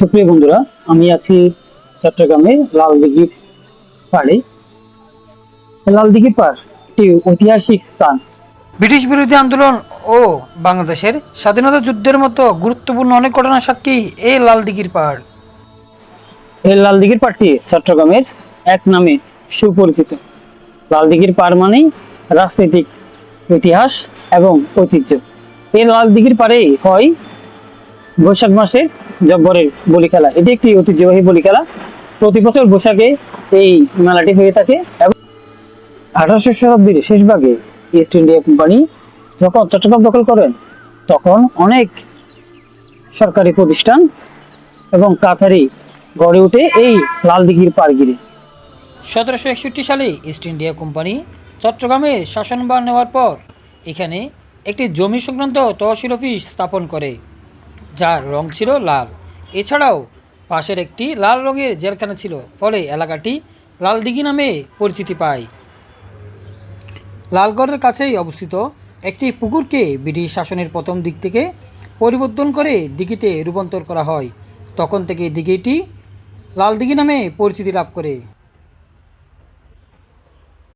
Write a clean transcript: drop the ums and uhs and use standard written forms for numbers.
সুপ্রিয় বন্ধুরা, আমি আছি চট্টগ্রামে লালদিঘির পাড়ে। লালদিঘির পাড় একটি ঐতিহাসিক স্থান। ব্রিটিশ বিরোধী আন্দোলন ও বাংলাদেশের স্বাধীনতা যুদ্ধের মতো গুরুত্বপূর্ণ অনেক ঘটনার সাক্ষী এই লাল দিঘির পাহাড়। এই লালদিঘির পাড়টি চট্টগ্রামের এক নামে সুপরিচিত। লালদিঘির পাড় মানেই রাজনৈতিক ইতিহাস এবং ঐতিহ্য। এই লালদিঘির পাড়ে হয় বৈশাখ মাসে জব্বরের বলি খেলা। এটি একটি ঐতিহ্যবাহী বলি খেলা। প্রতি বছর বৈশাখে এই মেলাটি হয়ে থাকে এবং 1800 শতাব্দীর শেষ ভাগে ইস্ট ইন্ডিয়া কোম্পানি যখন চট্টগ্রাম দখল করেন, তখন অনেক সরকারি প্রতিষ্ঠান এবং কারখানারি গড়ে ওঠে এই লালদিঘির পাড় ঘিরে। 1761 সালে ইস্ট ইন্ডিয়া কোম্পানি চট্টগ্রামের শাসনভার নেওয়ার পর এখানে একটি জমি সংক্রান্ত তহসিল অফিস স্থাপন করে, যার রং ছিল লাল। এছাড়াও পাশের একটি লাল রঙের জেলখানা ছিল, ফলে এলাকাটি লালদিঘি নামে পরিচিতি পায়। লালগড়ের কাছেই অবস্থিত একটি পুকুরকে ব্রিটিশ শাসনের প্রথম দিক থেকে পরিবর্তন করে দিঘিতে রূপান্তর করা হয়। তখন থেকে দিঘিটি লাল দিঘি নামে পরিচিতি লাভ করে।